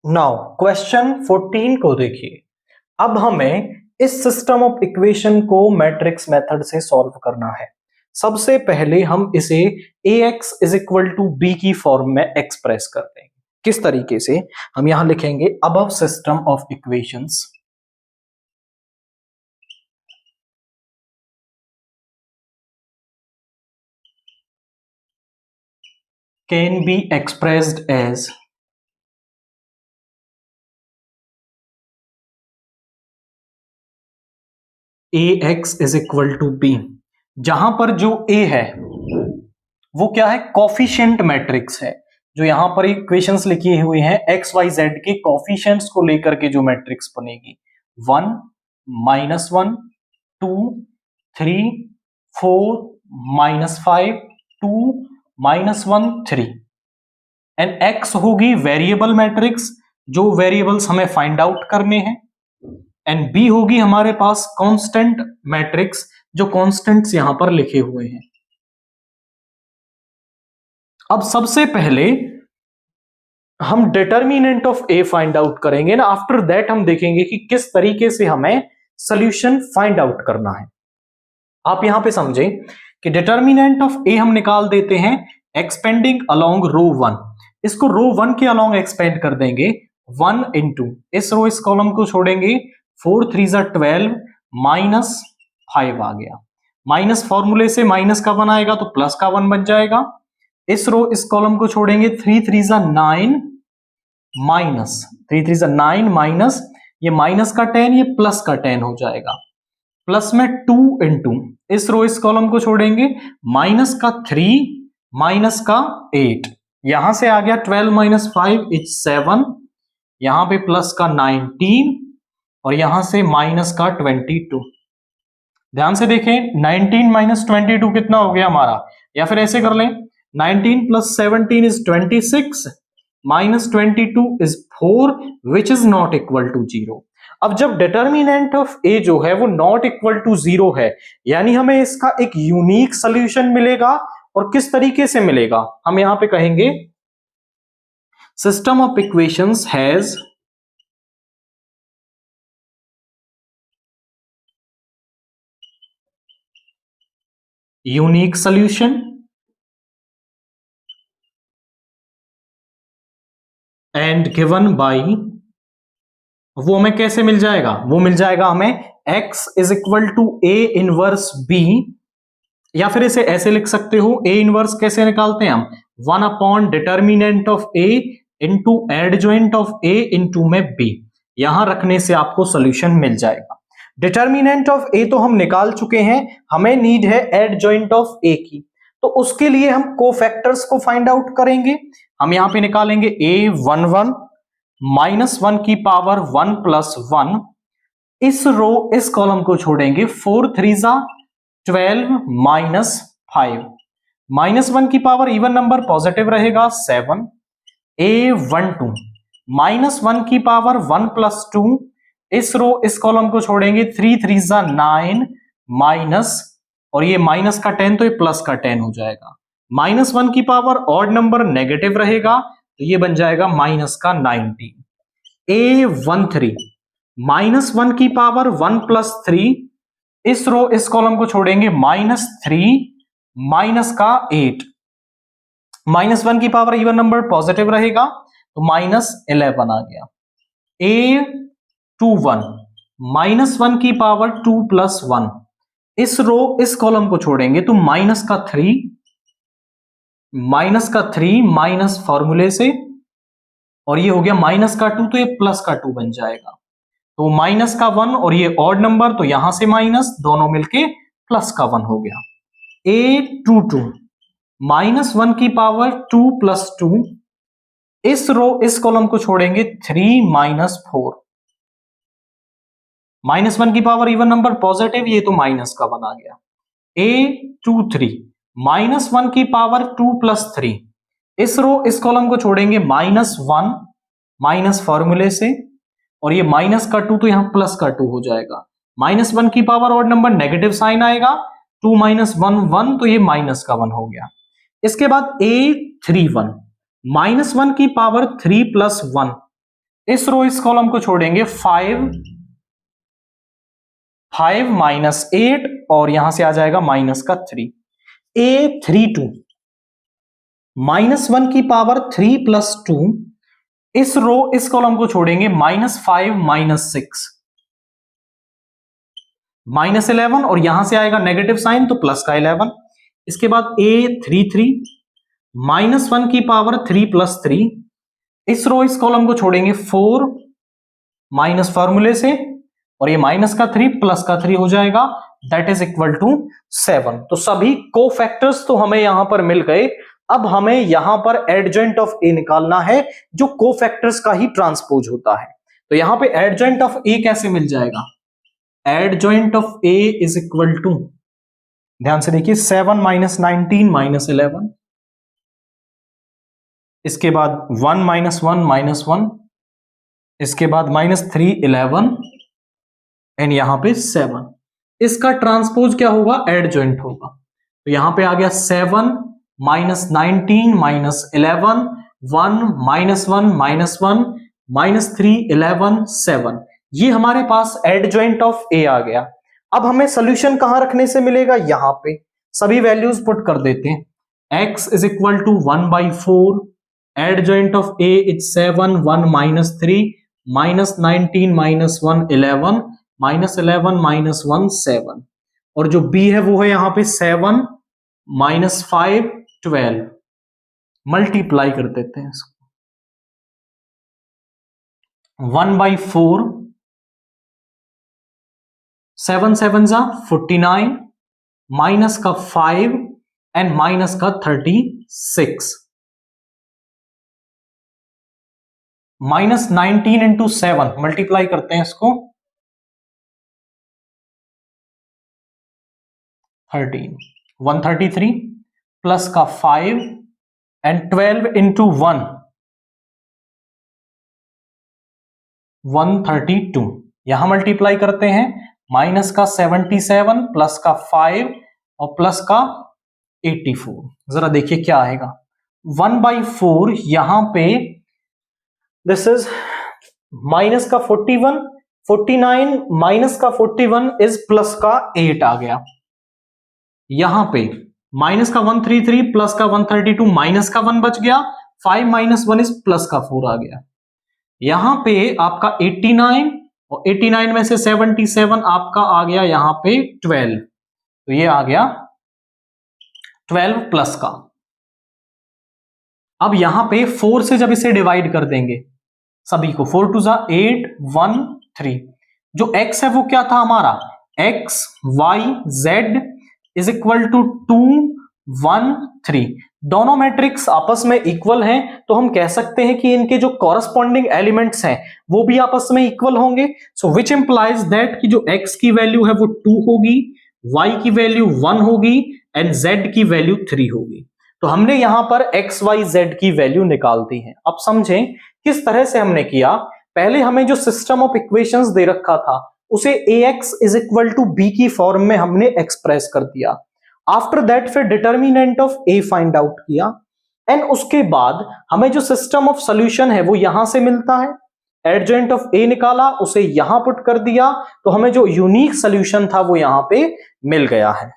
Now question 14 को देखिए। अब हमें इस सिस्टम ऑफ इक्वेशन को मैट्रिक्स मेथड से सॉल्व करना है। सबसे पहले हम इसे ax is equal to B की फॉर्म में एक्सप्रेस करते हैं। किस तरीके से हम यहां लिखेंगे, above system of equations can be expressed as ax is equal to B. जहां पर जो a है वो क्या है, कॉफिशिएंट मैट्रिक्स है। जो यहां पर इक्वेशंस लिखी हुई हैं एक्स वाई जेड के कॉफिशिएंट्स को लेकर के जो मैट्रिक्स बनेगी 1 -1 2 3 4 -5 2 -1 3 एंड एक्स होगी वेरिएबल मैट्रिक्स, जो वेरिएबल्स हमें फाइंड आउट करने हैं। एंड बी होगी हमारे पास कांस्टेंट मैट्रिक्स, जो कांस्टेंट्स यहां पर लिखे हुए हैं। अब सबसे पहले हम determinant of A find out करेंगे ना, आफ्टर दैट हम देखेंगे कि किस तरीके से हमें सॉल्यूशन फाइंड आउट करना है। आप यहां पे समझें कि डिटर्मिनेंट ऑफ ए हम निकाल देते हैं एक्सपेंडिंग अलोंग रो 1। इसको रो 1 के अलोंग एक्सपेंड कर देंगे 1 इंटू इस रो इस कॉलम को छोड़ेंगे 4 3 12 -5 आ गया। माइनस फॉर्मूले से माइनस का 1 आएगा तो प्लस का 1 बन जाएगा। इस रो इस कॉलम को छोड़ेंगे 3 3 9 माइनस 3 3 9 माइनस ये माइनस का 10 ये प्लस का 10 हो जाएगा। प्लस में 2 इंटू इस रो इस कॉलम को छोड़ेंगे माइनस का 3 माइनस का 8, यहां से आ गया 12 - 5 इज 7, यहां पे प्लस का 19 और यहां से माइनस का 22। ध्यान से देखें 19 - 22 कितना हो गया हमारा, या फिर ऐसे कर लें 19 + 17 is 26 -22 is 4 which is not equal to 0। अब जब डिटर्मिनेंट ऑफ ए जो है वो नॉट इक्वल टू 0 है, यानी हमें इसका एक यूनिक सॉल्यूशन मिलेगा। और किस तरीके से मिलेगा, हम यहां पे कहेंगे system of equations has unique solution and given by, वो हमें कैसे मिल जाएगा, वो मिल जाएगा हमें x is equal to a inverse b, या फिर इसे ऐसे लिख सकते हो a इनवर्स कैसे निकालते हैं हम 1 upon determinant of a into adjoint of a into में b, यहां रखने से आपको सॉल्यूशन मिल जाएगा। डिटर्मिनेंट ऑफ a तो हम निकाल चुके हैं, हमें नीड है एडजॉइंट ऑफ a की, तो उसके लिए हम कोफैक्टर्स को फाइंड आउट करेंगे। हम यहां पे निकालेंगे a11 -1 की पावर 1 + 1, इस रो इस कॉलम को छोड़ेंगे 4 3 12 -5, -1 की पावर इवन नंबर पॉजिटिव रहेगा 7, a12 -1 की पावर 1 + 2, इस रो इस कॉलम को छोड़ेंगे 3 3 9 माइनस और ये माइनस का 10 तो ये प्लस का 10 हो जाएगा। -1 की पावर ऑड नंबर नेगेटिव रहेगा तो ये बन जाएगा माइनस का 19। a13 -1 की पावर 1 + 3, इस रो इस कॉलम को छोड़ेंगे -3 माइनस का 8, -1 की पावर इवन नंबर पॉजिटिव रहेगा तो -11 आ गया। a21 -1 की पावर 2 + 1, इस रो इस कॉलम को छोड़ेंगे तो माइनस का 3 माइनस फॉर्मूले से, और ये हो गया माइनस का 2 तो ये प्लस का 2 बन जाएगा। तो माइनस का 1 और ये ऑड नंबर तो यहां से माइनस दोनों मिलके प्लस का 1 हो गया। a22 -1 की पावर 2 + 2, इस रो इस कॉलम को छोड़ेंगे 3 - 4, -1 की पावर इवन नंबर पॉजिटिव ये तो माइनस का 1 आ गया। a23 -1 की पावर 2 + 3, इस रो इस कॉलम को छोड़ेंगे -1 माइनस फॉर्मूले से, और ये माइनस का 2 तो यहां प्लस का 2 हो जाएगा। -1 की power odd number negative sign आएगा, 2 - 1 1 तो ये माइनस का 1 हो गया। इसके बाद a31 -1 की पावर 3 + 1, इस रो इस कॉलम को छोड़ेंगे 5 माइनस 8 और यहां से आ जाएगा माइनस का 3, A32 -1 की पावर 3 प्लस 2, इस रो इस कॉलम को छोड़ेंगे -5 -6 -11 और यहां से आएगा नेगेटिव साइन तो प्लस का 11। इसके बाद A33 -1 की पावर 3 प्लस 3, इस रो इस कॉलम को छोड़ेंगे 4 माइनस फॉर्मूले से और ये माइनस का 3 प्लस का 3 हो जाएगा, दैट इज इक्वल टू 7। तो सभी कोफैक्टर्स तो हमें यहां पर मिल गए। अब हमें यहां पर एडजॉइंट ऑफ ए निकालना है जो कोफैक्टर्स का ही ट्रांसपोज होता है। तो यहां पे एडजॉइंट ऑफ ए कैसे मिल जाएगा? Adjoint of A is equal to, ध्यान से देखिए, 7 माइनस 19 माइनस 11, इसके बाद 1 माइनस 1 माइनस 1, इसके बाद -3 11 एंड यहां पे 7। इसका ट्रांसपोज क्या होगा? एडजॉइंट होगा। तो यहां पे आ गया 7 माइनस 19 माइनस 11, 1 माइनस 1 माइनस 1 -3 11 7। ये हमारे पास एडजॉइंट ऑफ ए आ गया। अब हमें सोल्यूशन कहां रखने से मिलेगा? यहां पे सभी वैल्यूज पुट कर देते हैं। x is equal to 1/4, adjoint of a is 7 1 minus 3 minus 19 minus 1 11 minus 11 minus 1 7, और जो b है वो है यहां पे 7 माइनस 5 12। मल्टीप्लाई कर देते हैं इसको, 1/4, 7 7 जा 49 माइनस का 5 एंड माइनस का 36, माइनस 19 इंटू 7 मल्टीप्लाई करते हैं इसको, 13 133 प्लस का 5 एंड 12 इंटू 1 132, यहां मल्टीप्लाई करते हैं, माइनस का 77 प्लस का 5 और प्लस का 84। जरा देखिए क्या आएगा, 1/4 यहां पे दिस इज माइनस का 41 49 माइनस का 41 इज प्लस का 8 आ गया। यहां पे माइनस का 133 प्लस का 132 माइनस का 1 बच गया, 5 माइनस 1 इज प्लस का 4 आ गया। यहां पे आपका 89 और 89 में से 77 आपका आ गया यहां पे 12, तो ये आ गया 12 प्लस का। अब यहां पे 4 से जब इसे डिवाइड कर देंगे सभी को, 4 2 8 1 3, जो x है वो क्या था हमारा? x y z is equal to 2 1 3। दोनों मैट्रिक्स आपस में इक्वल हैं, तो हम कह सकते हैं कि इनके जो कॉरस्पॉन्डिंग एलिमेंट्स हैं वो भी आपस में इक्वल होंगे। सो विच इंप्लाइज दैट कि जो x की वैल्यू है वो 2 होगी, y की वैल्यू 1 होगी एंड z की वैल्यू 3 होगी। तो हमने यहां पर x y z की वैल्यू निकाल दी है। अब समझें किस तरह से हमने किया। पहले हमें जो सिस्टम ऑफ इक्वेशंस दे रखा था उसे ax is equal to b की फॉर्म में हमने एक्सप्रेस कर दिया। आफ्टर दैट फिर determinant of a find out किया एंड उसके बाद हमें जो सिस्टम ऑफ सॉल्यूशन है वो यहां से मिलता है। एडजॉइंट ऑफ a निकाला, उसे यहां पुट कर दिया, तो हमें जो यूनिक सॉल्यूशन था वो यहां पे मिल गया है।